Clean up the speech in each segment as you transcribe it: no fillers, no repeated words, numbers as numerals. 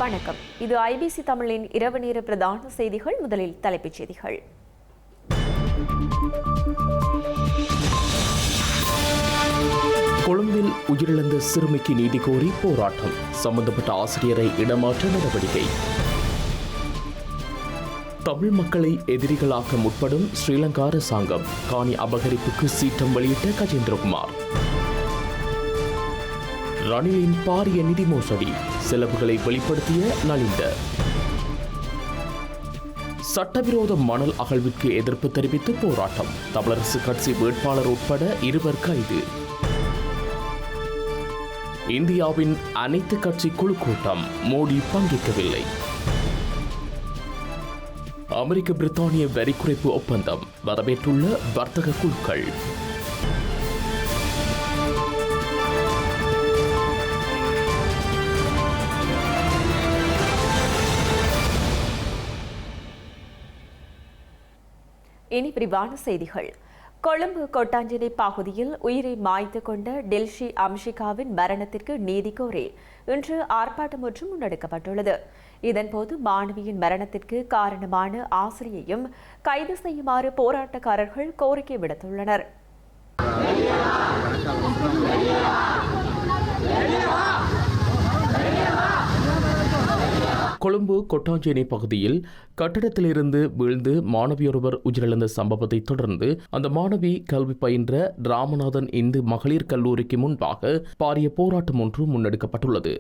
வணக்கம். இது ஐபிசி தமிழின் இரவு நேர பிரதான செய்திகள். முதலில் தலைப்புச் செய்திகள். கொழும்பில் உயிரிழந்த சிறுமிக்கு நீதி கோரி போராட்டம். சம்பந்தப்பட்ட ஆசிரியரை இடமாற்ற நடவடிக்கை. தமிழ் மக்களை எதிரிகளாக்க முற்படும் ஸ்ரீலங்கா அரசாங்கம். காணி அபகரிப்புக்கு சீட்டம் வெளியிட்ட கஜேந்திரகுமார். ரணிலின் பாரிய நிதி மோசடி, செலவுகளை வெளிப்படுத்திய நலிந்த. சட்டவிரோத மணல் அகழ்விற்கு எதிர்ப்பு தெரிவித்து போராட்டம். தமிழரசு கட்சி வேட்பாளர் உட்பட 2 கைது. இந்தியாவின் அனைத்து கட்சி குழு கூட்டம், மோடி பங்கேற்கவில்லை. அமெரிக்க பிரித்தானிய வரி குறைப்பு ஒப்பந்தம் வரவேற்றுள்ள வர்த்தக குழுக்கள். இனி விரிவான செய்திகள். கொழும்பு கொட்டாஞ்சேனை பகுதியில் உயிரை மாய்த்து கொண்ட டெல்ஷி அம்ஷிகாவின் மரணத்திற்கு நீதி கோரி இன்று ஆர்ப்பாட்டம் ஒன்று முன்னெடுக்கப்பட்டுள்ளது. இதன்போது மாணவியின் மரணத்திற்கு காரணமான ஆசிரியையும் கைது செய்யுமாறு போராட்டக்காரர்கள் கோரிக்கை விடுத்துள்ளனர். கொழும்பு கொட்டாஞ்சேனை பகுதியில் கட்டடத்திலிருந்து வீழ்ந்து மாணவியொருவர் உயிரிழந்த சம்பவத்தை தொடர்ந்து அந்த மாணவி கல்வி பயின்ற ராமநாதன் இந்து மகளிர் கல்லூரிக்கு முன்பாக பாரிய போராட்டம் ஒன்று முன்னெடுக்கப்பட்டுள்ளது.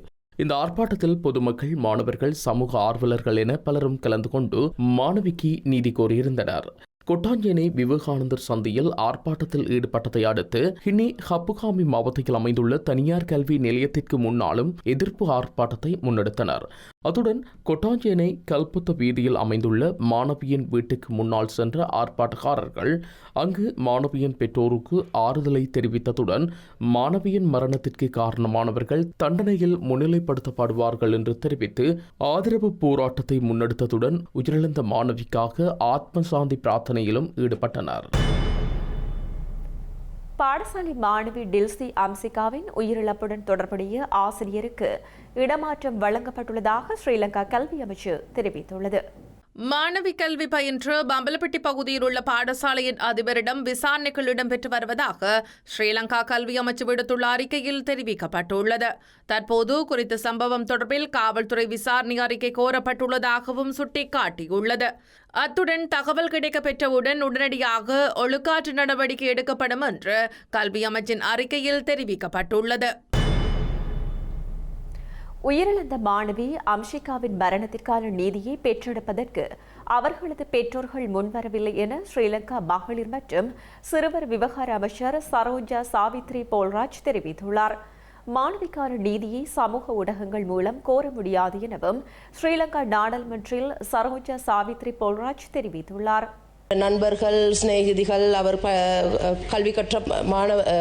இந்த ஆர்ப்பாட்டத்தில் பொதுமக்கள், மாணவர்கள், சமூக ஆர்வலர்கள் என பலரும் கலந்து கொண்டு மாணவிக்கு நீதி கோரியிருந்தனர். கொட்டாஞ்சேனை விவேகானந்தர் சந்தியில் ஆர்ப்பாட்டத்தில் ஈடுபட்டதை அடுத்து ஹின்னி ஹப்புகாமி மாவட்டத்தில் அமைந்துள்ள தனியார் கல்வி நிலையத்திற்கு முன்னாலும் எதிர்ப்பு ஆர்ப்பாட்டத்தை முன்னெடுத்தனர். அத்துடன் கொட்டாஞ்சேனை கல்புத்த வீதியில் அமைந்துள்ள மாணவியின் வீட்டுக்கு முன்னால் சென்ற ஆர்ப்பாட்டக்காரர்கள் அங்கு மாணவியின் பெற்றோருக்கு ஆறுதலை தெரிவித்ததுடன் மாணவியின் மரணத்திற்கு காரணமானவர்கள் தண்டனையில் முன்னிலைப்படுத்தப்படுவார்கள் என்று தெரிவித்து ஆதரவு போராட்டத்தை முன்னெடுத்ததுடன் உயிரிழந்த மாணவிக்காக ஆத்மசாந்தி பிரார்த்தனையிலும் ஈடுபட்டனர். பாடசாலை மாணவி டெல்சி அம்சிகாவின் உயிரிழப்புடன் தொடர்புடைய ஆசிரியருக்கு இடமாற்றம் வழங்கப்பட்டுள்ளதாக ஸ்ரீலங்கா கல்வி அமைச்சு தெரிவித்துள்ளது. மாணவி கல்வி பயின்று பம்பலப்பட்டி பகுதியில் உள்ள பாடசாலையின் அதிபரிடம் விசாரணைகள் இடம்பெற்று வருவதாக ஸ்ரீலங்கா கல்வி அமைச்சு விடுத்துள்ள அறிக்கையில் தெரிவிக்கப்பட்டுள்ளது. தற்போது குறித்த சம்பவம் தொடர்பில் காவல்துறை விசாரணை அறிக்கை கோரப்பட்டுள்ளதாகவும் சுட்டிக்காட்டியுள்ளது. அத்துடன் தகவல் கிடைக்கப்பெற்றவுடன் உடனடியாக ஒழுக்காற்று நடவடிக்கை எடுக்கப்படும் என்று கல்வி அமைச்சின் அறிக்கையில் தெரிவிக்கப்பட்டுள்ளது. உயிரிழந்த மாணவி அம்ஷிகாவின் மரணத்திற்கான நீதியை பெற்றெடுப்பதற்கு அவர்களது பெற்றோர்கள் முன்வரவில்லை என ஸ்ரீலங்கா மகளிர் மற்றும் சிறுவர் விவகார அமைச்சர் சரோஜா சாவித்ரி போல்ராஜ் தெரிவித்துள்ளார். மாணவிக்கான நீதியை சமூக ஊடகங்கள் மூலம் கோர முடியாது எனவும் ஸ்ரீலங்கா நாடாளுமன்றில் சரோஜா சாவித்ரி போல்ராஜ் தெரிவித்துள்ளார். நண்பர்கள், சிநேகிதிகள், அவர் கல்வி கற்ற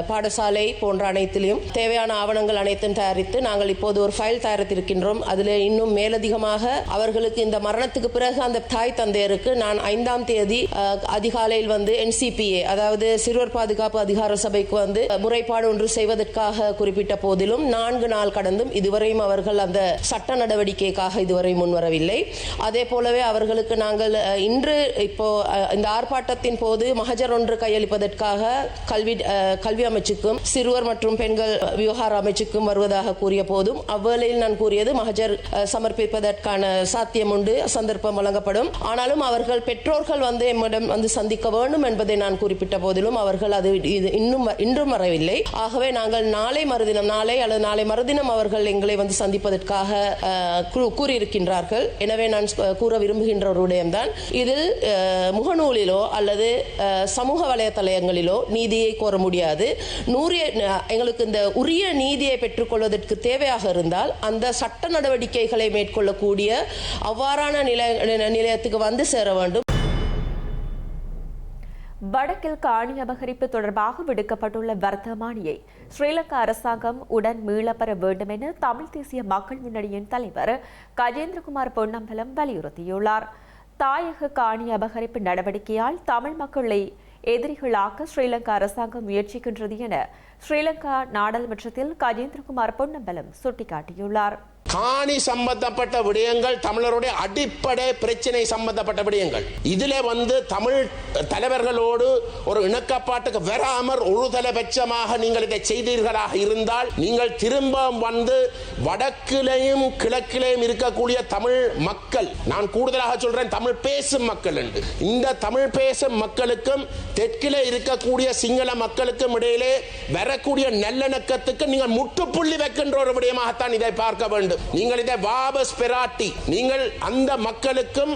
பாடசாலை போன்ற அனைத்திலும் தேவையான ஆவணங்கள் அனைத்தும் தயாரித்து நாங்கள் இப்போது ஒரு ஃபைல் தயாரித்திருக்கின்றோம். அதில் இன்னும் மேலதிகமாக அவர்களுக்கு இந்த மரணத்துக்கு பிறகு அந்த தாய் தந்தையருக்கு நான் 5ஆம் தேதி அதிகாலையில் NCPA, அதாவது சிறுவர் பாதுகாப்பு அதிகார சபைக்கு முறைப்பாடு ஒன்று செய்வதற்காக குறிப்பிட்ட போதிலும் 4 நாள் கடந்தும் இதுவரையும் அவர்கள் அந்த சட்ட நடவடிக்கைக்காக இதுவரை முன்வரவில்லை. அதே போலவே அவர்களுக்கு நாங்கள் இன்று இப்போ இந்த ஆர்ப்பாட்டத்தின் போது மகஜர் ஒன்று கையளிப்பதற்காக கல்வி அமைச்சுக்கும் சிறுவர் மற்றும் பெண்கள் விவகார அமைச்சுக்கும் வருவதாக கூறிய போதும் அவ்வேளையில் நான் கூறியது மகஜர் சமர்ப்பிப்பதற்கான சாத்தியம் உண்டு, சந்தர்ப்பம் வழங்கப்படும். ஆனாலும் அவர்கள் பெற்றோர்கள் எம்மிடம் சந்திக்க வேண்டும் என்பதை நான் குறிப்பிட்ட போதிலும் அவர்கள் அது இன்றும் வரவில்லை. ஆகவே நாங்கள் நாளை அல்லது நாளை மறுதினம் அவர்கள் எங்களை சந்திப்பதற்காக கூறியிருக்கின்றார்கள். எனவே நான் கூற விரும்புகின்ற ஒரு விடயம்தான், இதில் முகநூலிலோ அல்லது சமூக வலைத்தளங்களிலோ நீதியை கோர முடியாது. எங்களுக்கு இந்த உரிய நீதியை பெற்றுக்கொள்வதற்கு தேவையாக இருந்தால் அந்த சட்ட நடவடிக்கைகளை மேற்கொள்ளக்கூடிய அவ்வாறான நிலையத்துக்கு சேர வேண்டும். வடக்கில் காணி அபகரிப்பு தொடர்பாக விடுக்கப்பட்டுள்ள வர்த்தமானியை ஸ்ரீலங்கா அரசாங்கம் உடன் மீளப்பெற வேண்டும் என தமிழ் தேசிய மக்கள் முன்னணியின் தலைவர் கஜேந்திரகுமார் பொன்னம்பலம் வலியுறுத்தியுள்ளார். தாயக காணி அபகரிப்பு நடவடிக்கையால் தமிழ் மக்களை எதிரிகளாக்க ஸ்ரீலங்கா அரசாங்கம் முயற்சிக்கின்றது என ஸ்ரீலங்கா நாடாளுமன்றத்தில் கஜேந்திரகுமார் பொன்னம்பலம் சுட்டிக்காட்டியுள்ளார். காணி சம்பந்தப்பட்ட விடயங்கள் தமிழருடைய அடிப்படை பிரச்சனை சம்பந்தப்பட்ட விடயங்கள். இதிலே தமிழ் தலைவர்களோடு ஒரு இணக்கப்பாட்டுக்கு வராமற் ஒரு தலைபட்சமாக நீங்கள் இதை செய்தீர்களாக இருந்தால் நீங்கள் திரும்ப வடக்கிலேயும் கிழக்கிலேயும் இருக்கக்கூடிய தமிழ் மக்கள், நான் கூடுதலாக சொல்றேன் தமிழ் பேசும் மக்கள் என்று, இந்த தமிழ் பேசும் மக்களுக்கும் தெற்கிலே இருக்கக்கூடிய சிங்கள மக்களுக்கும் இடையிலே வரக்கூடிய நல்லிணக்கத்துக்கு நீங்கள் முற்றுப்புள்ளி வைக்கின்ற ஒரு விடயமாகத்தான் இதை பார்க்க வேண்டும். நீங்கள் இதை வாபஸ் பெராட்டி நீங்கள் அந்த மக்களுக்கும்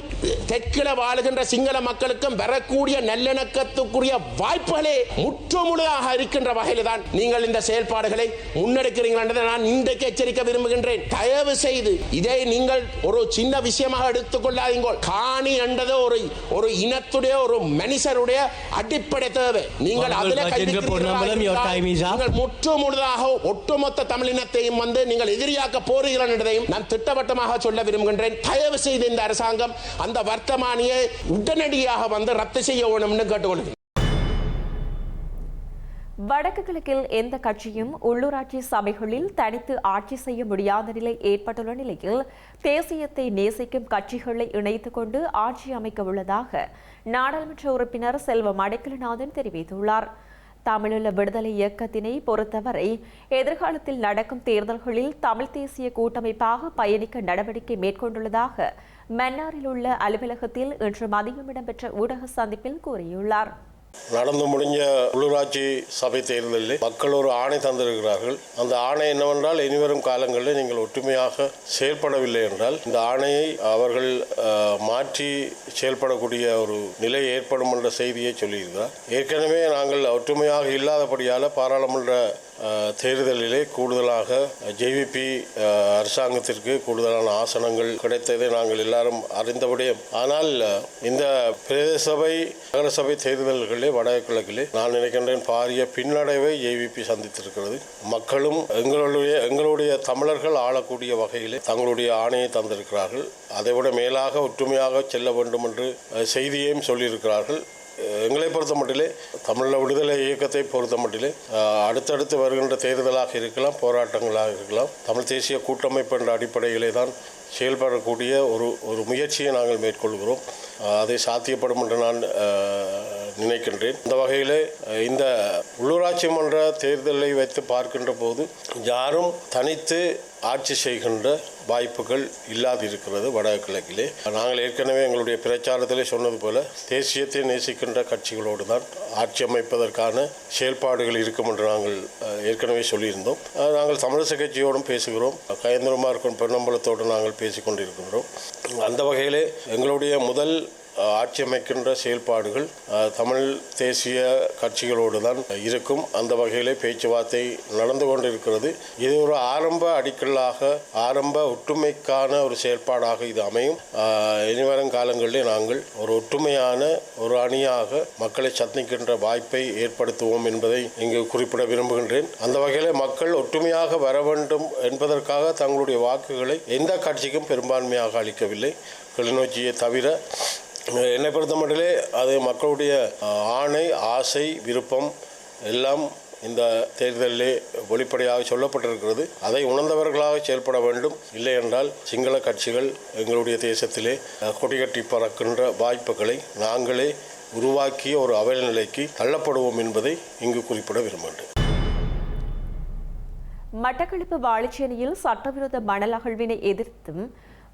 தெற்கில வாழுகின்ற சிங்கள மக்களுக்கும் வரக்கூடிய நல்லிணக்கத்துக்குரிய வாய்ப்புகளே முற்றுமுழுதாக இருக்கின்ற வகையில் தான் நீங்கள் இந்த செயல்பாடுகளை முன்னெடுக்கிறீர்கள் என்றதை நான் இன்றைக்கு எச்சரிக்க விரும்புகின்றேன். தயவு செய்து இதை நீங்கள் ஒரு சின்ன விஷயமாக எடுத்துக்கொள்ளாதீர்கள். காணி என்றது ஒரு இனத்துடைய ஒரு மனுஷருடைய அடிப்படை தேவை. நீங்கள் அதில் முற்று முழுதாக ஒட்டுமொத்த தமிழினத்தையும் நீங்கள் எதிரியாக்க போறீர்கள் என்றதையும் நான் திட்டவட்டமாக சொல்ல விரும்புகின்றேன். தயவு செய்து இந்த அரசாங்கம் அந்த வர்த்தமானியை உடனடியாக ரத்து செய்ய வேண்டும் என்று கேட்டுக்கொள்கிறேன். வடக்கு கிழக்கில் எந்த கட்சியும் உள்ளூராட்சி சபைகளில் தனித்து ஆட்சி செய்ய முடியாத நிலை ஏற்பட்டுள்ள நிலையில் தேசியத்தை நேசிக்கும் கட்சிகளை இணைத்துக் கொண்டு ஆட்சி அமைக்க உள்ளதாக நாடாளுமன்ற உறுப்பினர் செல்வம் அடைக்கலநாதன் தெரிவித்துள்ளார். தமிழீழ விடுதலை இயக்கத்தினை பொறுத்தவரை எதிர்காலத்தில் நடக்கும் தேர்தல்களில் தமிழ் தேசிய கூட்டமைப்பாக பயணிக்க நடவடிக்கை மேற்கொண்டுள்ளதாக மன்னாரில் உள்ள அலுவலகத்தில் இன்று மதியம் இடம்பெற்ற ஊடக சந்திப்பில் கூறியுள்ளார். நடந்து முடிஞ்ச உள்ளூராட்சி சபை தேர்தலில் மக்கள் ஒரு ஆணை தந்திருக்கிறார்கள். அந்த ஆணை என்னவென்றால் இனிவரும் காலங்களில் நீங்கள் ஒற்றுமையாக செயல்படவில்லை என்றால் இந்த ஆணையை அவர்கள் மாற்றி செயல்படக்கூடிய ஒரு நிலை ஏற்படும் என்ற செய்தியை சொல்லியிருக்கிறார். ஏற்கனவே நாங்கள் ஒற்றுமையாக இல்லாதபடியால் பாராளுமன்ற தேர்தலிலே கூடுதலாக ஜேவிபி அரசாங்கத்திற்கு கூடுதலான ஆசனங்கள் கிடைத்ததை நாங்கள் எல்லாரும் அறிந்தபடியே. ஆனால் இந்த பிரதேச சபை நகரசபை தேர்தல்களிலே வடகிழக்கிலே நான் நினைக்கின்றேன் பாரிய பின்னடைவை ஜேவிபி சந்தித்திருக்கிறது. மக்களும் எங்களுடைய தமிழர்கள் ஆளக்கூடிய வகையிலே தங்களுடைய ஆணையை தந்திருக்கிறார்கள். அதைவிட மேலாக ஒற்றுமையாக செல்ல வேண்டும் என்று செய்தியையும் சொல்லியிருக்கிறார்கள். எங்களை பொறுத்த மட்டிலே தமிழ் விடுதலை இயக்கத்தை பொறுத்த மட்டிலே அடுத்தடுத்து வருகின்ற தேர்தலாக இருக்கலாம், போராட்டங்களாக இருக்கலாம், தமிழ் தேசிய கூட்டமைப்பு என்ற அடிப்படையிலே தான் செயல்படக்கூடிய ஒரு முயற்சியை நாங்கள் மேற்கொள்கிறோம். அதை சாத்தியப்படும் என்று நான் நினைக்கின்றேன். இந்த வகையில் இந்த உள்ளூராட்சி மன்ற தேர்தலை வைத்து பார்க்கின்ற போது யாரும் தனித்து ஆட்சி செய்கின்ற வாய்ப்புகள் இல்லாது இருக்கிறது வடகிழக்கிலே. நாங்கள் ஏற்கனவே எங்களுடைய பிரச்சாரத்திலே சொன்னது போல தேசியத்தை நேசிக்கின்ற கட்சிகளோடு தான் ஆட்சி அமைப்பதற்கான செயல்பாடுகள் இருக்கும் என்று நாங்கள் ஏற்கனவே சொல்லியிருந்தோம். நாங்கள் தமிழிசை கட்சியோடும் பேசுகிறோம், கயந்திரமார்க்கும் பெருநம்பலத்தோடு நாங்கள் பேசிக்கொண்டிருக்கின்றோம். அந்த வகையிலே எங்களுடைய முதல் ஆட்சி அமைக்கின்ற செயல்பாடுகள் தமிழ் தேசிய கட்சிகளோடு தான் இருக்கும். அந்த வகையிலே பேச்சுவார்த்தை நடந்து கொண்டிருக்கிறது. இது ஒரு ஆரம்ப அடிக்கல்லாக, ஆரம்ப ஒற்றுமைக்கான ஒரு செயல்பாடாக இது அமையும். இனிவரும் காலங்களிலே நாங்கள் ஒரு ஒற்றுமையான ஒரு அணியாக மக்களை சந்திக்கின்ற வாய்ப்பை ஏற்படுத்துவோம் என்பதை இங்கு குறிப்பிட விரும்புகின்றேன். அந்த வகையிலே மக்கள் ஒற்றுமையாக வர வேண்டும் என்பதற்காக தங்களுடைய வாக்குகளை எந்த கட்சிக்கும் பெரும்பான்மையாக அளிக்கவில்லை. கிளிநொச்சியை தவிர என்னை பொறுத்த மட்டிலே அது மக்களுடைய ஆணை, ஆசை, விருப்பம் எல்லாம் இந்த தேர்தலிலே வெளிப்படையாக சொல்லப்பட்டிருக்கிறது. அதை உணர்ந்தவர்களாக செயல்பட வேண்டும். இல்லை என்றால் சிங்கள கட்சிகள் எங்களுடைய தேசத்திலே கொடிகட்டி பறக்கின்ற வாய்ப்புகளை நாங்களே உருவாக்கிய ஒரு அவல நிலைக்கு தள்ளப்படுவோம் என்பதை இங்கு குறிப்பிட விரும்புகின்றேன். மட்டக்களப்பு வாழைச்சேனையில் சட்டவிரோத மணல் அகழ்வினை எதிர்த்தும்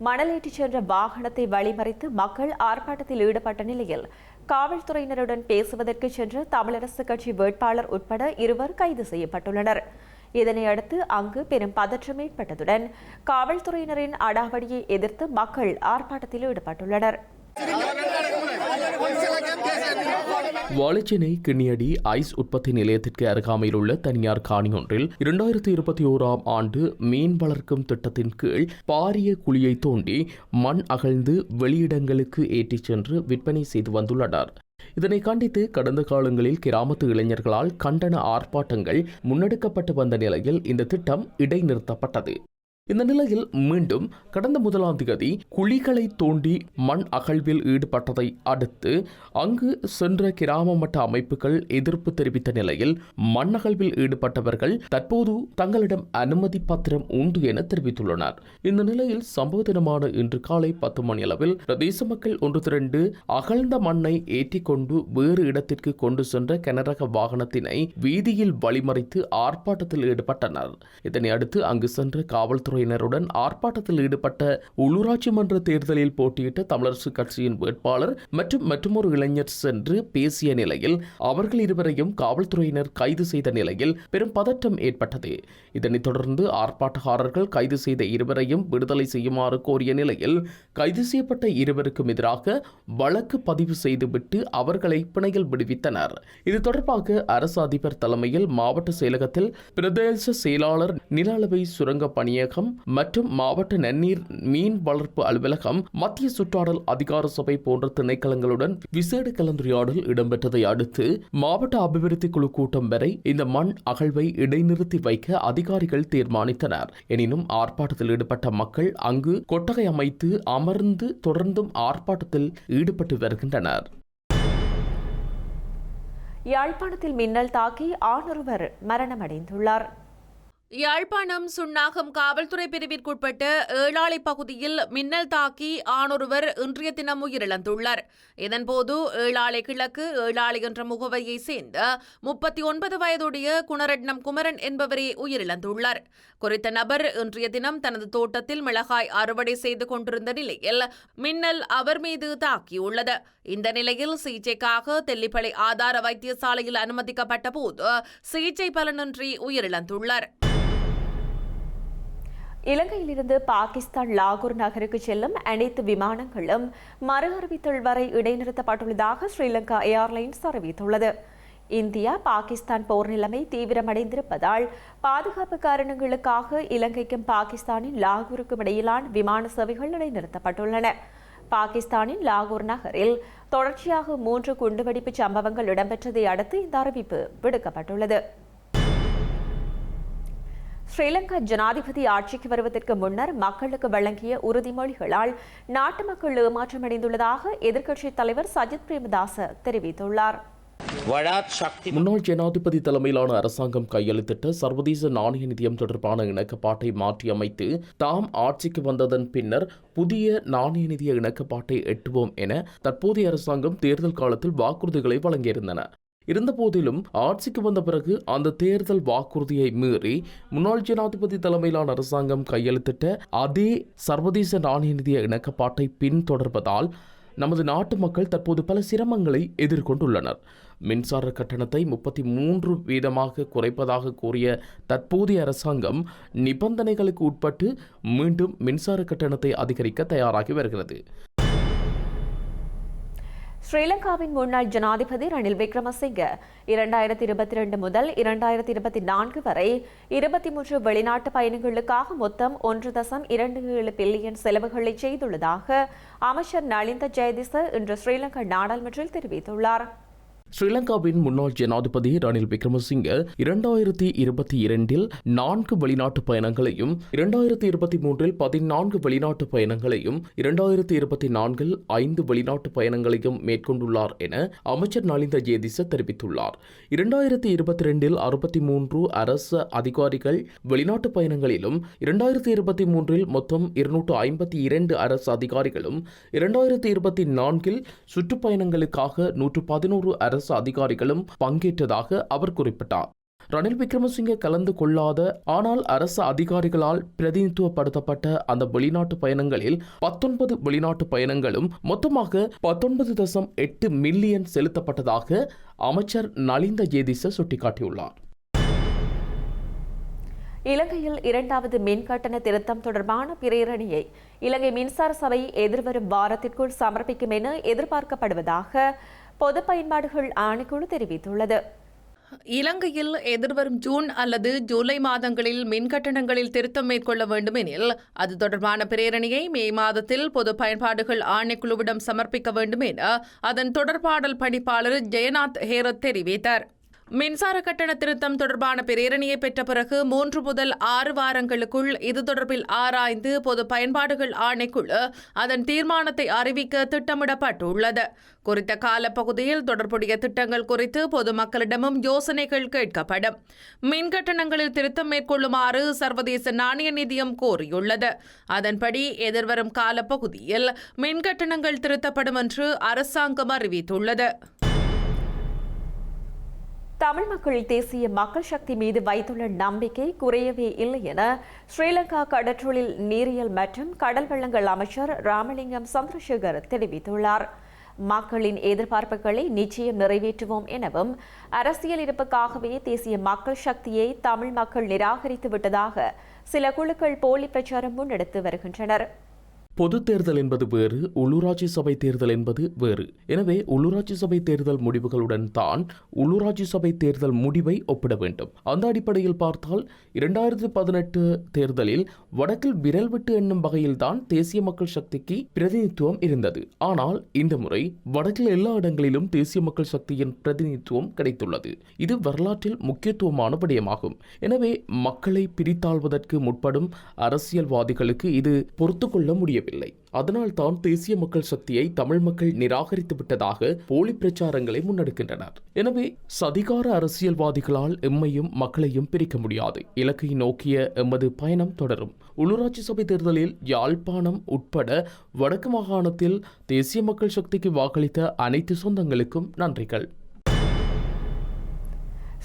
மணல் ஏற்றிச் சென்ற வாகனத்தை வழிமறித்து மக்கள் ஆர்ப்பாட்டத்தில் ஈடுபட்ட நிலையில் காவல்துறையினருடன் பேசுவதற்கு சென்ற தமிழரசு கட்சி வேட்பாளர் உட்பட 2 கைது செய்யப்பட்டுள்ளனர். இதனையடுத்து அங்கு பெரும் பதற்றம் ஏற்பட்டதுடன் காவல்துறையினரின் அடாவடியை எதிர்த்து மக்கள் ஆர்ப்பாட்டத்தில் ஈடுபட்டுள்ளனர். வாழைச்சேனை கிண்ணியடி ஐஸ் உற்பத்தி நிலையத்திற்கு அருகாமையில் உள்ள தனியார் காணி ஒன்றில் 2021 ஆண்டு மீன் வளர்க்கும் திட்டத்தின் கீழ் பாரிய குழியை தோண்டி மண் அகழ்ந்து வெளியிடங்களுக்கு ஏற்றிச் சென்று விற்பனை செய்து வந்துள்ளனர். இதனை கண்டித்து கடந்த காலங்களில் கிராமத்து இளைஞர்களால் கண்டன ஆர்ப்பாட்டங்கள் முன்னெடுக்கப்பட்டு வந்த நிலையில் இந்த திட்டம் இடைநிறுத்தப்பட்டது. இந்த நிலையில் மீண்டும் கடந்த 1ஆம் தேதி குழிகளை தோண்டி மண் அகழ்வில் ஈடுபட்டதை அடுத்து அங்கு சென்ற கிராம மட்ட அமைப்புகள் எதிர்ப்பு தெரிவித்த நிலையில் மண் அகழ்வில் ஈடுபட்டவர்கள் தற்போது தங்களிடம் அனுமதி பத்திரம் உண்டு என தெரிவித்துள்ளனர். இந்த நிலையில் சம்பவ தினமான இன்று காலை 10 மணி அளவில் பிரதேச மக்கள் ஒன்று திரண்டு அகழ்ந்த மண்ணை ஏற்றிக்கொண்டு வேறு இடத்திற்கு கொண்டு சென்ற கனரக வாகனத்தினை வீதியில் வழிமறித்து ஆர்ப்பாட்டத்தில் ஈடுபட்டனர். இதனை அடுத்து அங்கு சென்ற காவல்துறை ஆர்ப்பாட்டத்தில் ஈடுபட்ட உள்ளூராட்சி மன்ற தேர்தலில் போட்டியிட்ட தமிழரசு கட்சியின் வேட்பாளர் மற்றும் மற்றொரு இளைஞர் சென்று பேசிய நிலையில் அவர்கள் இருவரையும் காவல்துறையினர் கைது செய்த நிலையில் பெரும் பதற்றம் ஏற்பட்டது. இதனைத் தொடர்ந்து ஆர்ப்பாட்டக்காரர்கள் கைது செய்த இருவரையும் விடுதலை செய்யுமாறு கோரிய நிலையில் கைது செய்யப்பட்ட இருவருக்கும் எதிராக வழக்கு பதிவு செய்துவிட்டு அவர்களை பிணையில் விடுவித்தனர். இது தொடர்பாக அரசு அதிபர் தலைமையில் மாவட்ட செயலகத்தில் பிரதேச செயலாளர் நில அளவை சுரங்க பணியகம் மற்றும் மாவட்ட நன்னீர் மீன் வளர்ப்பு அலுவலகம், மத்திய சுற்றாடல் அதிகார சபை போன்ற திணைக்களங்களுடன் விசேட கலந்துரையாடல் இடம்பெற்றதை அடுத்து மாவட்ட அபிவிருத்தி குழு கூட்டம் வரை இந்த மண் அகழ்வை இடைநிறுத்தி வைக்க அதிகாரிகள் தீர்மானித்தனர். எனினும் ஆர்ப்பாட்டத்தில் ஈடுபட்ட மக்கள் அங்கு கொட்டகை அமைத்து அமர்ந்து தொடர்ந்தும் ஆர்ப்பாட்டத்தில் ஈடுபட்டு வருகின்றனர். யாழ்ப்பாணத்தில் மின்னல் தாக்கி ஆணொருவர் மரணமடைந்துள்ளார். யாழ்ப்பாணம் சுன்னாகம் காவல்துறை பிரிவிற்குட்பட்ட ஏழாலை பகுதியில் மின்னல் தாக்கி ஆணொருவர் இன்றைய தினம் உயிரிழந்துள்ளார். இதன்போது ஏழாலை கிழக்கு ஏழாலை என்ற முகவரியை சேர்ந்த 39 வயதுடைய குணரட்னம் குமரன் என்பவரே உயிரிழந்துள்ளார். குறித்த நபர் இன்றைய தினம் தனது தோட்டத்தில் மிளகாய் அறுவடை செய்து கொண்டிருந்த நிலையில் மின்னல் அவர் மீது தாக்கியுள்ளது. இந்த நிலையில் சிகிச்சைக்காக தெல்லிப்பளை ஆதார வைத்தியசாலையில் அனுமதிக்கப்பட்ட போது சிகிச்சை பலனின்றி உயிரிழந்துள்ளார். இலங்கையிலிருந்து பாகிஸ்தான் லாகூர் நகருக்கு செல்லும் அனைத்து விமானங்களும் மறு அறிவித்தல் வரை இடைநிறுத்தப்பட்டுள்ளதாக ஸ்ரீலங்கா ஏர்லைன்ஸ் அறிவித்துள்ளது. இந்தியா பாகிஸ்தான் போர் நிலைமை தீவிரமடைந்திருப்பதால் பாதுகாப்பு காரணங்களுக்காக இலங்கைக்கும் பாகிஸ்தானின் லாகூருக்கும் இடையிலான விமான சேவைகள் இடைநிறுத்தப்பட்டுள்ளன. பாகிஸ்தானின் லாகூர் நகரில் தொடர்ச்சியாக 3 குண்டுவெடிப்பு சம்பவங்கள் இடம்பெற்றதை அடுத்து இந்த அறிவிப்பு விடுக்கப்பட்டுள்ளது. ஸ்ரீலங்கா ஜனாதிபதி ஆட்சிக்கு வருவதற்கு முன்னர் மக்களுக்கு வழங்கிய உறுதிமொழிகளால் நாட்டு மக்கள் ஏமாற்றமடைந்துள்ளதாக எதிர்க்கட்சித் தலைவர் சஜித் பிரேமதாச தெரிவித்துள்ளார். முன்னாள் ஜனாதிபதி தலைமையிலான அரசாங்கம் கையெழுத்திட்ட சர்வதேச நாணய நிதியம் தொடர்பான இணக்கப்பாட்டை மாற்றியமைத்து தாம் ஆட்சிக்கு வந்ததன் பின்னர் புதிய நாணய நிதிய இணக்கப்பாட்டை எட்டுவோம் என தற்போதைய அரசாங்கம் தேர்தல் காலத்தில் வாக்குறுதிகளை வழங்கியிருந்தன. இருந்தபோதிலும் ஆட்சிக்கு வந்த பிறகு அந்த தேர்தல் வாக்குறுதியை மீறி முன்னாள் ஜனாதிபதி தலைமையிலான அரசாங்கம் கையெழுத்திட்ட அதே சர்வதேச நாணய நிதிய இணக்கப்பாட்டை பின்தொடர்வதால் நமது நாட்டு மக்கள் தற்போது பல சிரமங்களை எதிர்கொண்டுள்ளனர். மின்சார கட்டணத்தை 33% குறைப்பதாக கூறிய தற்போதைய அரசாங்கம் நிபந்தனைகளுக்கு உட்பட்டு மீண்டும் மின்சார கட்டணத்தை அதிகரிக்க தயாராகி வருகிறது. ஸ்ரீலங்காவின் முன்னாள் ஜனாதிபதி ரணில் விக்ரமசிங்க 2022 முதல் 2024 வரை 23 வெளிநாட்டு பயணங்களுக்காக மொத்தம் 1.27 பில்லியன் செலவுகளை செய்துள்ளதாக அமைச்சர் நலிந்த ஜெயதிச இன்று ஸ்ரீலங்கா நாடாளுமன்றத்தில் தெரிவித்துள்ளார். ஸ்ரீலங்காவின் முன்னாள் ஜனாதிபதி ரணில் விக்ரமசிங்க 2022 4 வெளிநாட்டு பயணங்களையும் 2023 14 வெளிநாட்டு பயணங்களையும் 2024 5 வெளிநாட்டு பயணங்களையும் மேற்கொண்டுள்ளார் என அமைச்சர் நலிந்த ஜேதிச தெரிவித்துள்ளார். 2022 63 அரசு அதிகாரிகள் வெளிநாட்டு பயணங்களிலும் 2023 மொத்தம் 252 அரசு அதிகாரிகளும் 2024 சுற்றுப்பயணங்களுக்காக 111 அரசு அதிகாரிகளும் பங்கேற்றதாக அவர் குறிப்பிட்டார். ரணில் விக்ரமசிங்கே கலந்து கொள்ளாத ஆனால் அரசு அதிகாரிகளால் பிரதிநிதித்துவப்படுத்தப்பட்ட அந்த வெளிநாட்டு பயணங்களில் 19 வெளிநாட்டு பயணங்களும் மொத்தமாக 19.8 மில்லியன் செலுத்தப்பட்டதாக அமைச்சர் நலிந்த ஜேதிச சுட்டிக்காட்டியுள்ளார். இலங்கையில் 2வது மின் கட்டண திருத்தம் தொடர்பான பிரேரணையை இலங்கை மின்சார சபை எதிர்வரும் வாரத்திற்குள் சமர்ப்பிக்கும் என எதிர்பார்க்கப்படுவதாக பொது பயன்பாடுகள் ஆணைக்குழு தெரிவித்துள்ளது. இலங்கையில் எதிர்வரும் ஜூன் அல்லது ஜூலை மாதங்களில் மின் கட்டணங்களில் திருத்தம் மேற்கொள்ள வேண்டும் எனில் அது தொடர்பான பிரேரணையை மே மாதத்தில் பொது பயன்பாடுகள் ஆணைக்குழுவிடம் சமர்ப்பிக்க வேண்டும் என அதன் தொடர்பாடல் பணிப்பாளர் ஜெயநாத் ஹேரத் தெரிவித்தார். மின்சார கட்டண திருத்தம் தொடர்பான பிரேரணையை பெற்ற பிறகு 3 முதல் 6 வாரங்களுக்குள் இது தொடர்பில் ஆராய்ந்து பொது பயன்பாடுகள் ஆணைக்குழு அதன் தீர்மானத்தை அறிவிக்க திட்டமிடப்பட்டுள்ளது. குறித்த காலப்பகுதியில் தொடர்புடைய திட்டங்கள் குறித்து பொதுமக்களிடமும் யோசனைகள் கேட்கப்படும். மின் கட்டணங்களில் திருத்தம் மேற்கொள்ளுமாறு சர்வதேச நாணய நிதியம் கோரியுள்ளது. அதன்படி எதிர்வரும் காலப்பகுதியில் மின் கட்டணங்கள் திருத்தப்படும் என்று அரசாங்கம் அறிவித்துள்ளது. தமிழ் மக்கள் தேசிய மக்கள் சக்தி மீது வைத்துள்ள நம்பிக்கை குறையவே இல்லை என ஸ்ரீலங்கா கடற்றொழில் நீரியல் மற்றும் கடல் வளங்கள் அமைச்சர் ராமலிங்கம் சந்திரசேகர் தெரிவித்துள்ளார். மக்களின் எதிர்பார்ப்புகளை நிச்சயம் நிறைவேற்றுவோம் எனவும் அரசியல் இருப்புக்காகவே தேசிய மக்கள் சக்தியை தமிழ் மக்கள் நிராகரித்து விட்டதாக சில குழுக்கள் போலி பிரச்சாரம் முன்னெடுத்து வருகின்றனர். பொது தேர்தல் என்பது வேறு, உள்ளூராட்சி சபை தேர்தல் என்பது வேறு. எனவே உள்ளூராட்சி சபை தேர்தல் முடிவுகளுடன் தான் உள்ளூராட்சி சபை தேர்தல் முடிவை ஒப்பிட வேண்டும். அந்த அடிப்படையில் பார்த்தால் 2018 தேர்தலில் வடக்கில் விரல் விட்டு எண்ணும் வகையில் தான் தேசிய மக்கள் சக்திக்கு பிரதிநிதித்துவம் இருந்தது. ஆனால் இந்த முறை வடக்கில் எல்லா இடங்களிலும் தேசிய மக்கள் சக்தியின் பிரதிநிதித்துவம் கிடைத்துள்ளது. இது வரலாற்றில் முக்கியத்துவமான விடயமாகும். எனவே மக்களை பிரித்தாள்வதற்கு முற்படும் அரசியல்வாதிகளுக்கு இது பொறுத்துக்கொள்ள முடியவில்லை. அதனால் தான் தேசிய மக்கள் சக்தியை தமிழ் மக்கள் நிராகரித்து விட்டதாக போலி பிரச்சாரங்களை முன்னெடுக்கின்றனர். எனவே சதிகார அரசியல்வாதிகளால் எம்மையும் மக்களையும் பிரிக்க முடியாது. இலக்கை நோக்கிய எமது பயணம் தொடரும். உள்ளூராட்சி சபை தேர்தலில் யாழ்ப்பாணம் உட்பட வடக்கு மாகாணத்தில் தேசிய மக்கள் சக்திக்கு வாக்களித்த அனைத்து சொந்தங்களுக்கும் நன்றிகள்.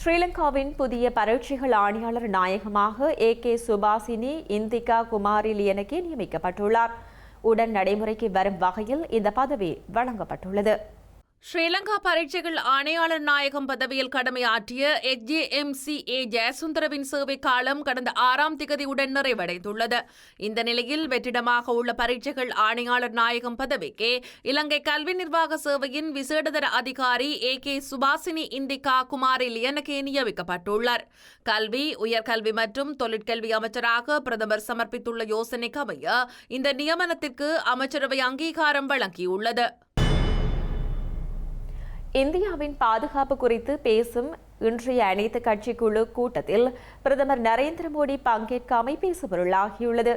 ஸ்ரீலங்காவின் புதிய பரீட்சைகள் ஆணையாளர் நாயகமாக AK சுபாசினி இந்திகா குமாரிலியனகே நியமிக்கப்பட்டுள்ளார். உடன் நடைமுறைக்கு வரும் வகையில் இந்த பதவி வழங்கப்பட்டுள்ளது. ஸ்ரீலங்கா பரீட்சைகள் ஆணையாளர் நாயகம் பதவியில் கடமையாற்றிய HJMCA ஜெயசுந்தரவின் சேவை காலம் கடந்த 6ஆம் திகதியுடன் நிறைவடைந்துள்ளது. இந்த நிலையில் வெற்றிடமாக உள்ள பரீட்சைகள் ஆணையாளர் நாயகம் பதவிக்கு இலங்கை கல்வி நிர்வாக சேவையின் விசேடதர அதிகாரி AK சுபாசினி இந்திகா குமாரிலியனகே நியமிக்கப்பட்டுள்ளார். கல்வி, உயர்கல்வி மற்றும் தொழிற்கல்வி அமைச்சராக பிரதமர் சமர்ப்பித்துள்ள யோசனைக்கு அமைய இந்த நியமனத்திற்கு அமைச்சரவை அங்கீகாரம் வழங்கியுள்ளது. இந்தியாவின் பாதுகாப்பு குறித்து பேசும் இன்றைய அனைத்து கட்சி குழு கூட்டத்தில் பிரதமர் நரேந்திர மோடி பங்கேற்காமை பேசுபொருளாகியுள்ளது.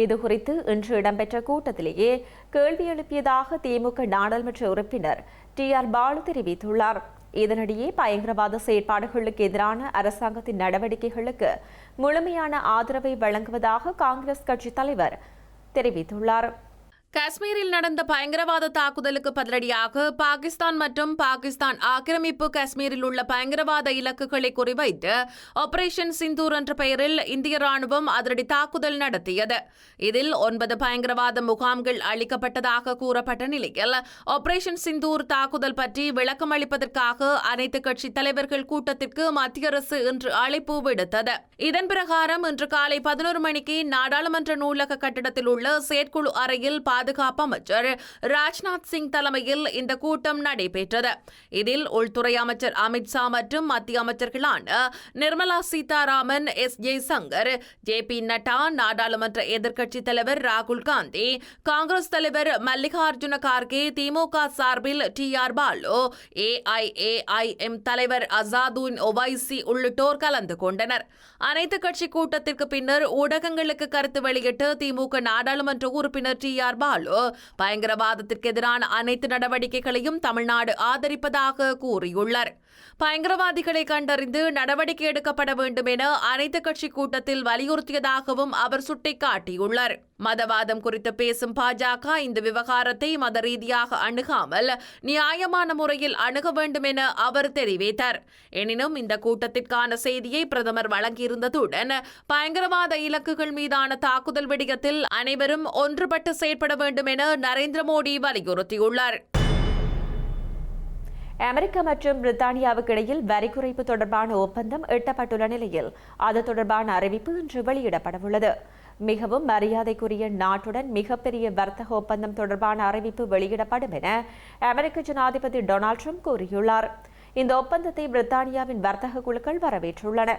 இதுகுறித்து இன்று இடம்பெற்ற கூட்டத்திலேயே கேள்வி எழுப்பியதாக திமுக நாடாளுமன்ற உறுப்பினர் TR பாலு தெரிவித்துள்ளார். இதனிடையே பயங்கரவாத செயற்பாடுகளுக்கு எதிரான அரசாங்கத்தின் நடவடிக்கைகளுக்கு முழுமையான ஆதரவை வழங்குவதாக காங்கிரஸ் கட்சி தலைவர் தெரிவித்துள்ளார். காஷ்மீரில் நடந்த பயங்கரவாத தாக்குதலுக்கு பதிலடியாக பாகிஸ்தான் மற்றும் பாகிஸ்தான் ஆக்கிரமிப்பு காஷ்மீரில் உள்ள பயங்கரவாத இலக்குகளை குறிவைத்து ஆபரேஷன் சிந்தூர் என்ற பெயரில் இந்திய ராணுவம் அதிரடி தாக்குதல் நடத்தியது. இதில் 9 பயங்கரவாத முகாம்கள் அளிக்கப்பட்டதாக கூறப்பட்ட நிலையில் ஆபரேஷன் சிந்தூர் தாக்குதல் பற்றி விளக்கம் அளிப்பதற்காக அனைத்து கட்சி தலைவர்கள் கூட்டத்திற்கு மத்திய அரசு இன்று அழைப்பு விடுத்தது. இதன் பிரகாரம் இன்று காலை 11 மணிக்கு நாடாளுமன்ற நூலக கட்டிடத்தில் உள்ள செயற்குழு அறையில் பாதுகாப்பு அமைச்சர் ராஜ்நாத் சிங் தலைமையில் இந்த கூட்டம் நடைபெற்றது. இதில் உள்துறை அமைச்சர் அமித்ஷா மற்றும் மத்திய அமைச்சர்களான நிர்மலா சீதாராமன், S. ஜெய்சங்கர், JP நட்டா, நாடாளுமன்ற எதிர்க்கட்சித் தலைவர் ராகுல் காந்தி, காங்கிரஸ் தலைவர் மல்லிகார்ஜுன கார்கே, திமுக சார்பில் TR பாலு, AIAIM தலைவர் அசாதுன் ஒவைசி உள்ளிட்டோர் கலந்து கொண்டனர். அனைத்து கட்சி கூட்டத்திற்கு பின்னர் ஊடகங்களுக்கு கருத்து வெளியிட்டு திமுக நாடாளுமன்ற உறுப்பினர் TR பாலு பயங்கரவாதத்திற்கு எதிரான அனைத்து நடவடிக்கைகளையும் தமிழ்நாடு ஆதரிப்பதாக கூறியுள்ளார். பயங்கரவாதிகளை கண்டறிந்து நடவடிக்கை எடுக்கப்பட வேண்டும் என அனைத்து கட்சி கூட்டத்தில் வலியுறுத்தியதாகவும் அவர் சுட்டிக்காட்டியுள்ளார். மதவாதம் குறித்து பேசும் பாஜக இந்த விவகாரத்தை மத ரீதியாக அணுகாமல் நியாயமான முறையில் அணுக வேண்டும் என அவர் தெரிவித்தார். எனினும் இந்த கூட்டத்திற்கான செய்தியை பிரதமர் வழங்கியிருந்ததுடன் பயங்கரவாத இலக்குகள் மீதான தாக்குதல் விடயத்தில் அனைவரும் ஒன்றுபட்டு செயற்பட வேண்டும் என நரேந்திர மோடி வலியுறுத்தியுள்ளார். அமெரிக்கா மற்றும் பிரித்தானியாவுக்கு இடையில் வரி குறைப்பு தொடர்பான ஒப்பந்தம் எட்டப்பட்டுள்ள நிலையில் அது தொடர்பான அறிவிப்பு இன்று வெளியிடப்படவுள்ளது. மிகவும் மரியாதைக்குரிய நாட்டுடன் மிகப்பெரிய வர்த்தக ஒப்பந்தம் தொடர்பான அறிவிப்பு வெளியிடப்படும் என அமெரிக்க ஜனாதிபதி டொனால்ட் ட்ரம்ப் கூறியுள்ளார். இந்த ஒப்பந்தத்தை பிரித்தானியாவின் வர்த்தக குழுக்கள் வரவேற்றுள்ளன.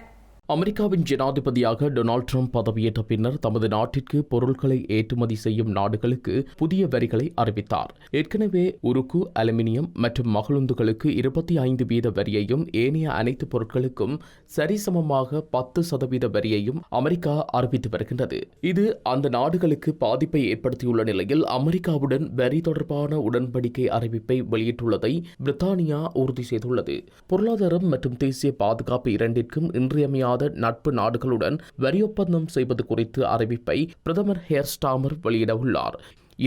அமெரிக்காவின் ஜனாதிபதியாக டொனால்ட் ட்ரம்ப் பதவியேற்ற பின்னர் தமது நாட்டிற்கு பொருட்களை ஏற்றுமதி செய்யும் நாடுகளுக்கு புதிய வரிகளை அறிவித்தார். ஏற்கனவே உருக்கு, அலுமினியம் மற்றும் மகளுந்துகளுக்கு 25% வரியையும் ஏனைய அனைத்து பொருட்களுக்கும் சரிசமமாக 10% வரியையும் அமெரிக்கா அறிவித்து வருகின்றது. இது அந்த நாடுகளுக்கு பாதிப்பை ஏற்படுத்தியுள்ள நிலையில் அமெரிக்காவுடன் வரி தொடர்பான உடன்படிக்கை அறிவிப்பை வெளியிட்டுள்ளதை பிரித்தானியா உறுதி செய்துள்ளது. பொருளாதாரம் மற்றும் தேசிய பாதுகாப்பு இரண்டிற்கும் இன்றியமையாத நட்பு நாடுகளுடன் வரி ஒப்பந்தம் செய்வது குறித்து அறிவிப்பை பிரதமர் ஹேர் ஸ்டாமர் வெளியிட உள்ளார்.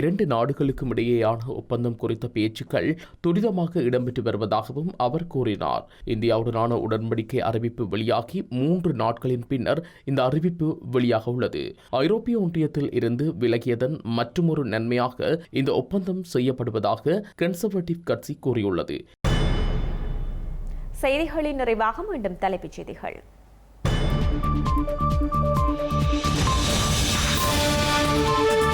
2 நாடுகளுக்கும் இடையேயான ஒப்பந்தம் குறித்த பேச்சுக்கள் துரிதமாக இடம்பெற்று வருவதாகவும் அவர் கூறினார். இந்தியாவுடனான உடன்படிக்கை அறிவிப்பு வெளியாகி 3 நாட்களின் பின்னர் இந்த அறிவிப்பு வெளியாக உள்ளது. ஐரோப்பிய ஒன்றியத்தில் இருந்து விலகியதன் மற்றுமொரு நன்மையாக இந்த ஒப்பந்தம் செய்யப்படுவதாக கன்சர்வேட்டிவ் கட்சி கூறியுள்ளது. செய்திகளின் நிறைவாக மீண்டும் தலைப்புச் செய்திகள்.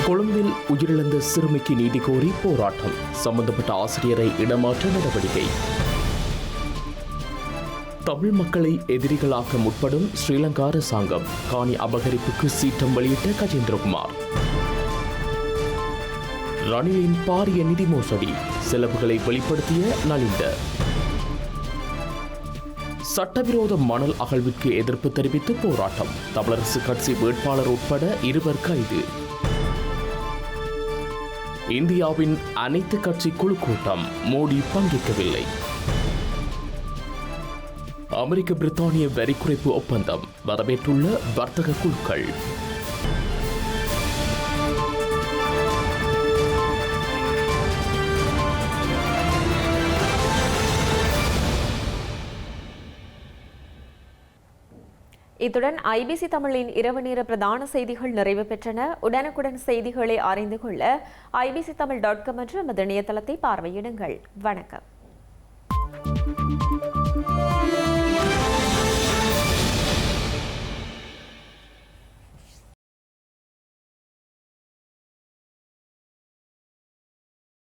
கொழும்பில் உயிரிழந்த சிறுமிக்கு நீதி கோரி போராட்டம். சம்பந்தப்பட்ட ஆசிரியரை இடமாற்ற நடவடிக்கை. தமிழ் மக்களை எதிரிகளாக்க முற்படும் ஸ்ரீலங்கா அரசாங்கம். காணி அபகரிப்புக்கு சீற்றம் வெளியிட்ட கஜேந்திரகுமார். ரணிலின் பாரிய நிதி மோசடி. செலவுகளை வெளிப்படுத்திய நலிந்த. சட்டவிரோத மணல் அகழ்விற்கு எதிர்ப்பு தெரிவித்து போராட்டம். தமிழரசு கட்சி வேட்பாளர் உட்பட 2 கைது. இந்தியாவின் அனைத்து கட்சி குழு கூட்டம். மோடி பங்கேற்கவில்லை. அமெரிக்க பிரித்தானிய வரி குறைப்பு ஒப்பந்தம் வரவேற்றுள்ள வர்த்தக குழுக்கள். இத்துடன் ஐபிசி தமிழின் இரவு நேர பிரதான செய்திகள் நிறைவு பெற்றன. உடனுக்குடன் செய்திகளை அறிந்து கொள்ள ibctamil.com என்ற நமது இணையதளத்தை பார்வையிடுங்கள். வணக்கம்.